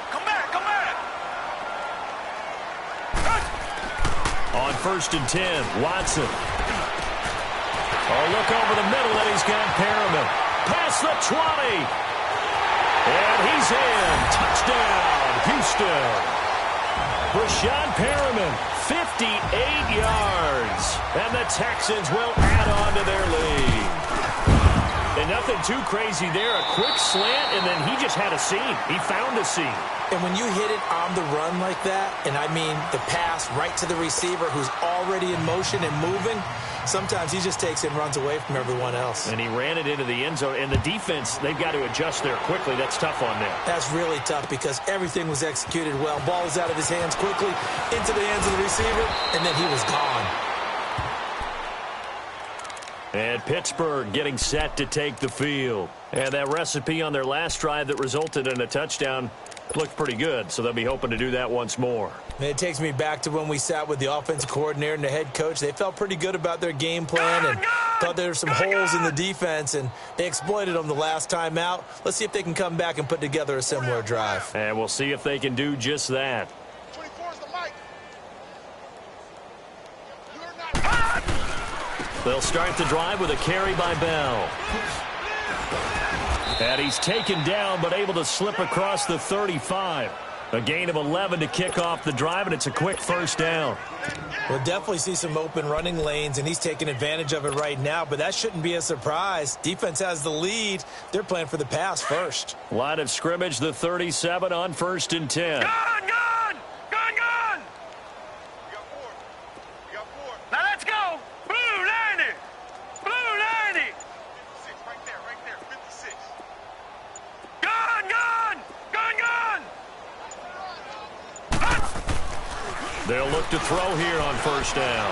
Come back, come back. On 1st and 10, Watson. Oh, look over the middle, and he's got Perriman. Past the 20. And he's in. Touchdown, Houston. Rashad Perriman, 58 yards. And the Texans will add on to their lead. And nothing too crazy there. A quick slant, and then he just had a seam. He found a seam. And when you hit it on the run like that, and I mean the pass right to the receiver who's already in motion and moving, sometimes he just takes it and runs away from everyone else. And he ran it into the end zone. And the defense, they've got to adjust there quickly. That's tough on them. That's really tough because everything was executed well. Ball was out of his hands quickly, into the hands of the receiver, and then he was gone. And Pittsburgh getting set to take the field. And that recipe on their last drive that resulted in a touchdown, Looked pretty good, so they'll be hoping to do that once more. It takes me back to when we sat with the offensive coordinator and the head coach. They felt pretty good about their game plan and thought there were some holes in the defense, and they exploited them the last time out. Let's see if they can come back and put together a similar drive. And we'll see if they can do just that. 24 is the mic. They'll start the drive with a carry by Bell. And he's taken down, but able to slip across the 35. A gain of 11 to kick off the drive, and it's a quick first down. We'll definitely see some open running lanes, and he's taking advantage of it right now, but that shouldn't be a surprise. Defense has the lead. They're playing for the pass first. Line of scrimmage, the 37 on 1st and 10. Gone! Gone! Gone! Gone! We got four. We got four. Now let's go! Blue 90! Blue 90! 56, right there, 56. Gone! Gone! Gone! Gone! They'll look to throw here on first down.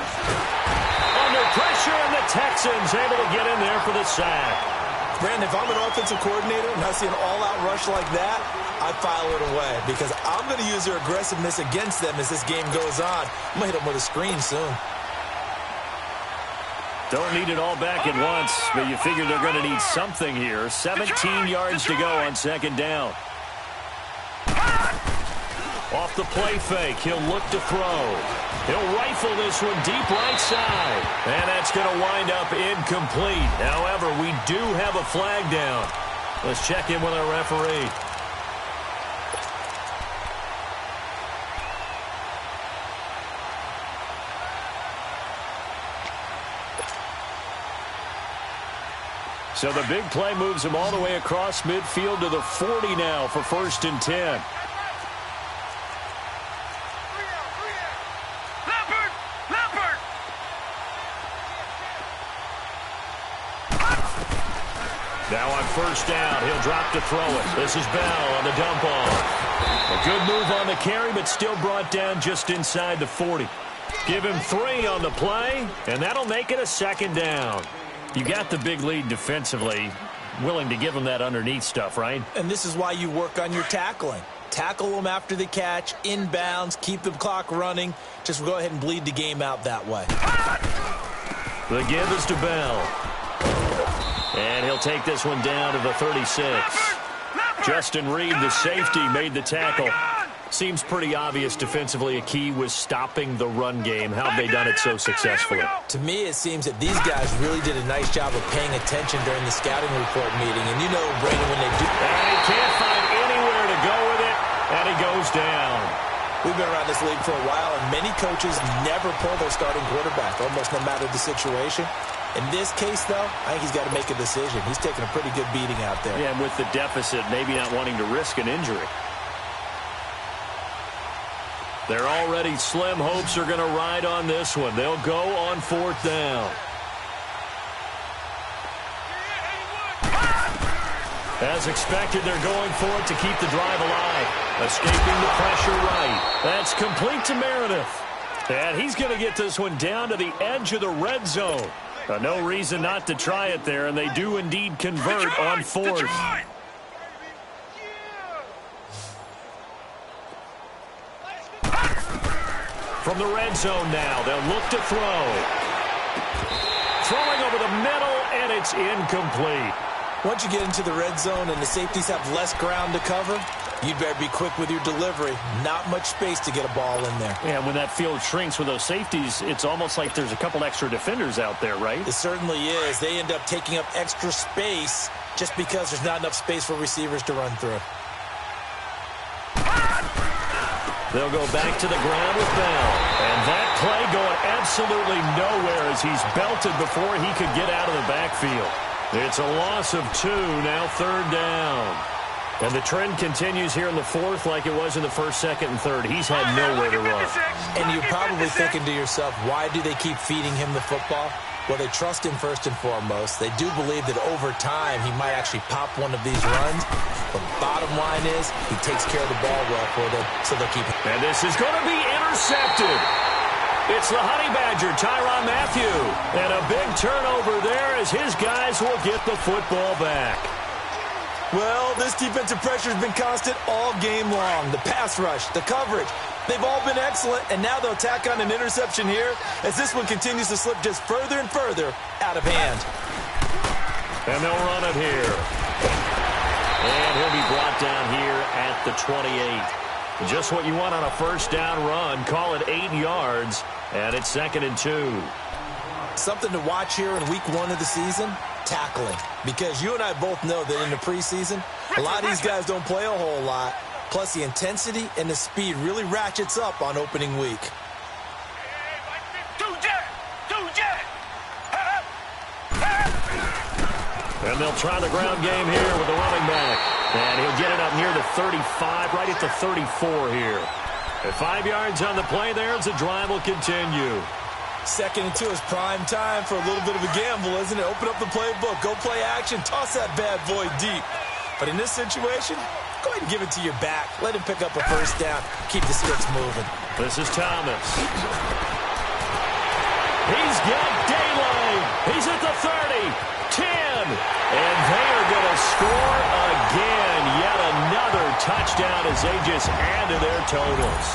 Under pressure, and the Texans able to get in there for the sack. Brandon, if I'm an offensive coordinator and I see an all-out rush like that, I file it away because I'm going to use their aggressiveness against them as this game goes on. I'm going to hit them with a screen soon. Don't need it all back at once, but you figure they're going to need something here. 17 yards to go on second down. Off the play fake, he'll look to throw. He'll rifle this one deep right side. And that's going to wind up incomplete. However, we do have a flag down. Let's check in with our referee. So the big play moves him all the way across midfield to the 40 now for 1st and 10. Now on first down, he'll drop to throw it. This is Bell on the dump off. A good move on the carry, but still brought down just inside the 40. Give him 3 on the play, and that'll make it a second down. You got the big lead defensively. Willing to give him that underneath stuff, right? And this is why you work on your tackling. Tackle them after the catch, inbounds, keep the clock running. Just go ahead and bleed the game out that way. The give is to Bell. And he'll take this one down to the 36. Justin Reed, the safety, made the tackle. Seems pretty obvious defensively a key was stopping the run game. How have they done it so successfully? To me, it seems that these guys really did a nice job of paying attention during the scouting report meeting. And you know, Brandon, when they do... And he can't find anywhere to go with it, and he goes down. We've been around this league for a while, and many coaches never pull their starting quarterback, almost no matter the situation. In this case, though, I think he's got to make a decision. He's taking a pretty good beating out there. Yeah, and with the deficit, maybe not wanting to risk an injury. Their already slim hopes are going to ride on this one. They'll go on 4th down. As expected, they're going for it to keep the drive alive. Escaping the pressure right. That's complete to Meredith. And he's going to get this one down to the edge of the red zone. No reason not to try it there, and they do indeed convert on 4th. From the red zone now, they'll look to throw. Throwing over the middle, and it's incomplete. Once you get into the red zone and the safeties have less ground to cover, you'd better be quick with your delivery. Not much space to get a ball in there. Yeah, when that field shrinks with those safeties, it's almost like there's a couple extra defenders out there, right? It certainly is. They end up taking up extra space just because there's not enough space for receivers to run through. They'll go back to the ground with Bell. And that play going absolutely nowhere as he's belted before he could get out of the backfield. It's a loss of 2, now 3rd down. And the trend continues here in the 4th like it was in the 1st, 2nd, and 3rd. He's had nowhere to run. And you're probably thinking to yourself, why do they keep feeding him the football? Well, they trust him first and foremost. They do believe that over time he might actually pop one of these runs. But bottom line is he takes care of the ball well for them, so they'll keep him. And this is going to be intercepted. It's the Honey Badger, Tyrann Mathieu. And a big turnover there as his guys will get the football back. Well, this defensive pressure has been constant all game long. The pass rush, the coverage, they've all been excellent, and now they'll tack on an interception here as this one continues to slip just further and further out of hand. And they'll run it here. And he'll be brought down here at the 28. Just what you want on a first down run. Call it 8 yards, and it's 2nd and 2. Something to watch here in week 1 of the season, tackling. Because you and I both know that in the preseason, a lot of these guys don't play a whole lot. Plus, the intensity and the speed really ratchets up on opening week. And they'll try the ground game here with the running back. And he'll get it up near the 35, right at the 34 here. At 5 yards on the play there as the drive will continue. 2nd and 2 is prime time for a little bit of a gamble, isn't it? Open up the playbook, go play action, toss that bad boy deep. But in this situation, go ahead and give it to your back. Let him pick up a first down. Keep the sticks moving. This is Thomas. He's got daylight. He's at the 30, 10. And they are going to score again. Yet another touchdown as they just add to their totals.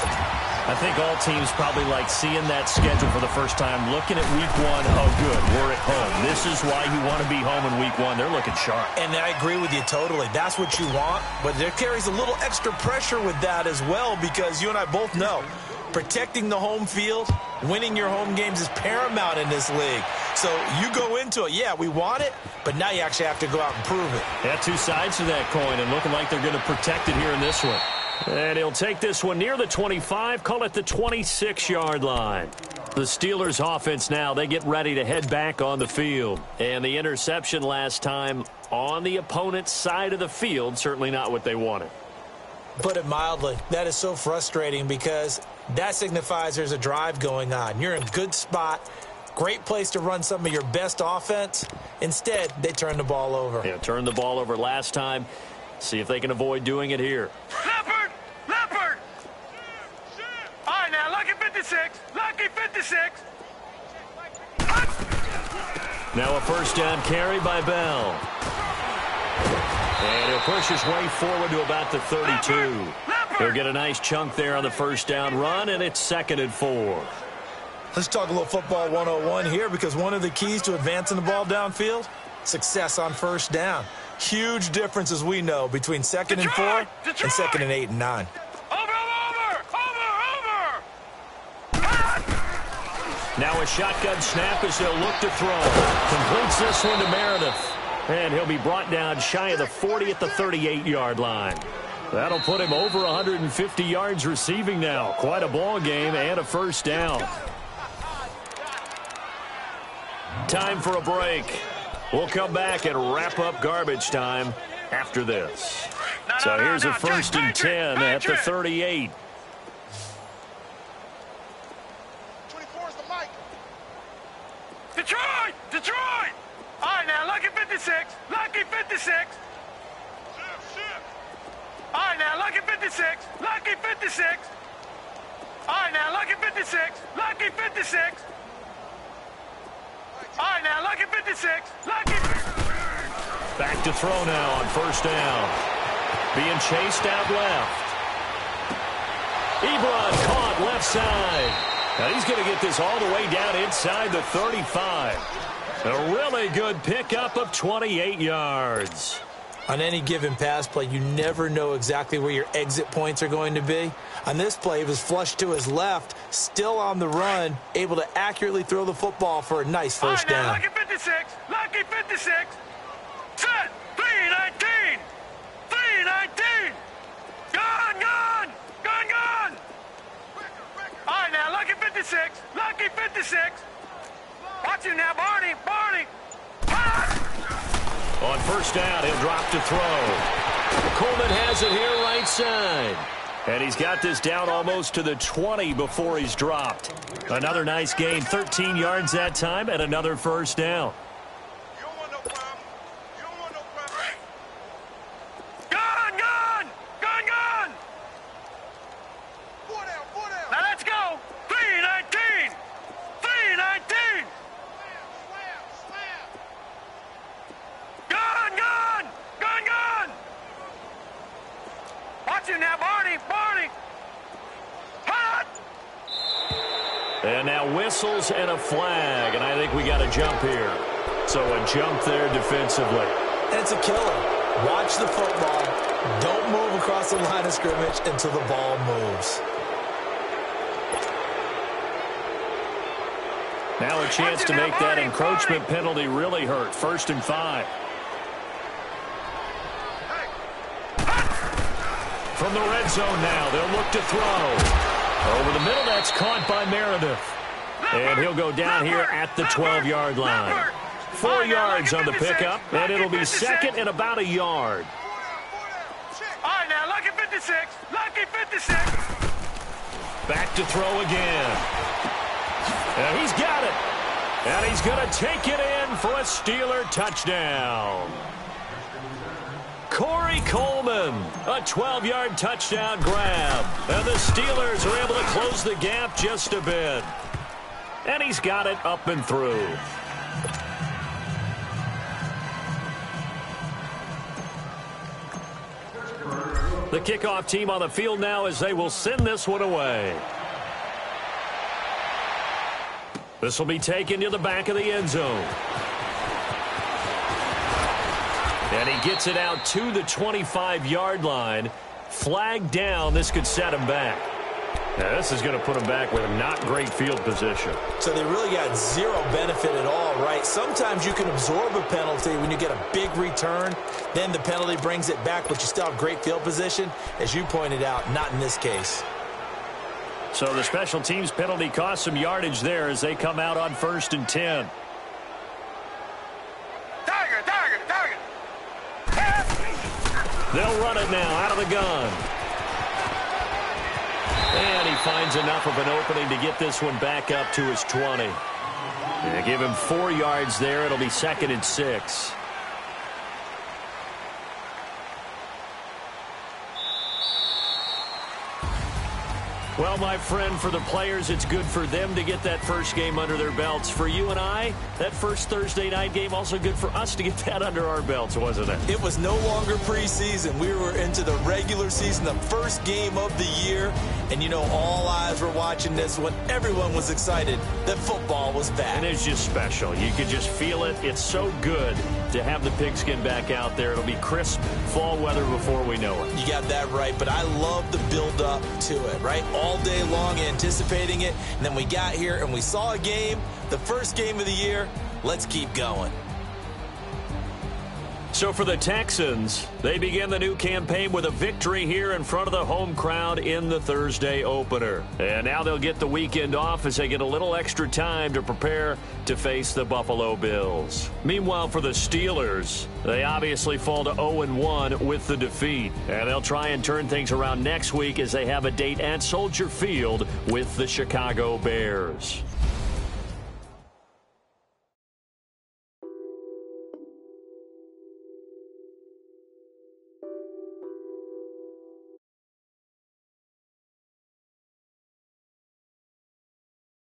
I think all teams probably like seeing that schedule for the first time, looking at week 1. Oh, good, we're at home. This is why you want to be home in week 1. They're looking sharp. And I agree with you totally. That's what you want. But there carries a little extra pressure with that as well because you and I both know protecting the home field, winning your home games is paramount in this league. So you go into it, yeah, we want it, but now you actually have to go out and prove it. Yeah, 2 sides to that coin and looking like they're going to protect it here in this one. And he'll take this one near the 25, call it the 26-yard line. The Steelers offense now, they get ready to head back on the field. And the interception last time on the opponent's side of the field, certainly not what they wanted. Put it mildly, that is so frustrating because that signifies there's a drive going on. You're in a good spot, great place to run some of your best offense. Instead, they turn the ball over. Yeah, turned the ball over last time. See if they can avoid doing it here. Leopard! Leopard! All right, now, lucky 56. Lucky 56. Now a first down carry by Bell. And he'll push his way forward to about the 32. He'll get a nice chunk there on the first down run, and it's 2nd and 4. Let's talk a little football 101 here because one of the keys to advancing the ball downfield, success on first down. Huge difference, as we know, between 2nd and 4 and 2nd and 8 and 9. Now a shotgun snap as they'll look to throw. Completes this one to Meredith. And he'll be brought down shy of the 40 at the 38-yard line. That'll put him over 150 yards receiving now. Quite a ball game and a first down. Time for a break. We'll come back and wrap up garbage time after this. So here's a 1st and 10 at the 38. 24 is the mic. Detroit! Detroit! All right, now, lucky 56. Lucky 56. All right, now, lucky 56. Lucky 56. All right, now, lucky 56. Lucky 56. All right, now, lucky 56. Lucky. Back to throw now on first down. Being chased out left. Ebron caught left side. Now he's going to get this all the way down inside the 35. A really good pickup of 28 yards. On any given pass play, you never know exactly where your exit points are going to be. On this play, he was flushed to his left, still on the run, able to accurately throw the football for a nice first down. Lucky 56, lucky 56. Set, 319, 319. Gone, gone, gone, gone. All right, now, lucky 56, lucky 56. Watch him now, Barney, Barney. On first down, he'll drop to throw. Coleman has it here right side. And he's got this down almost to the 20 before he's dropped. Another nice gain, 13 yards that time, and another first down. You don't want no problem. You don't want no problem. Gone, gone, gone, gone. Four down, four down. Now let's go. 319, 319. Slam, slam. Gone, gone, gone, gone. And now whistles and a flag, and I think we got a jump here. So a jump there defensively. And it's a killer. Watch the football. Don't move across the line of scrimmage until the ball moves. Now a chance to make that encroachment penalty really hurt. 1st and 5. From the red zone now, they'll look to throw. Over the middle, that's caught by Meredith. And he'll go down here at the 12-yard line. 4 yards on the pickup, and it'll be 2nd and about a yard. All right, now, lucky 56. Lucky 56. Back to throw again. And he's got it. And he's going to take it in for a Steeler touchdown. Corey Coleman, a 12-yard touchdown grab. And the Steelers are able to close the gap just a bit. And he's got it up and through. The kickoff team on the field now as they will send this one away. This will be taken to the back of the end zone. And he gets it out to the 25-yard line. Flag down. This could set him back. Now, this is going to put him back with not great field position. So they really got zero benefit at all, right? Sometimes you can absorb a penalty when you get a big return. Then the penalty brings it back, but you still have great field position. As you pointed out, not in this case. So the special teams penalty cost some yardage there as they come out on 1st and 10. Target. They'll run it now out of the gun. And he finds enough of an opening to get this one back up to his 20. They give him 4 yards there. It'll be 2nd and 6. Well, my friend, for the players, it's good for them to get that first game under their belts. For you and I, that first Thursday night game, also good for us to get that under our belts, wasn't it? It was no longer preseason. We were into the regular season, the first game of the year. And, you know, all eyes were watching this when everyone was excited that football was back. And it's just special. You could just feel it. It's so good to have the pigskin back out there. It'll be crisp fall weather before we know it. You got that right, but I love the build-up to it, right? All day long anticipating it, and then we got here and we saw a game, the first game of the year. Let's keep going. So for the Texans, they begin the new campaign with a victory here in front of the home crowd in the Thursday opener. And now they'll get the weekend off as they get a little extra time to prepare to face the Buffalo Bills. Meanwhile, for the Steelers, they obviously fall to 0-1 with the defeat. And they'll try and turn things around next week as they have a date at Soldier Field with the Chicago Bears.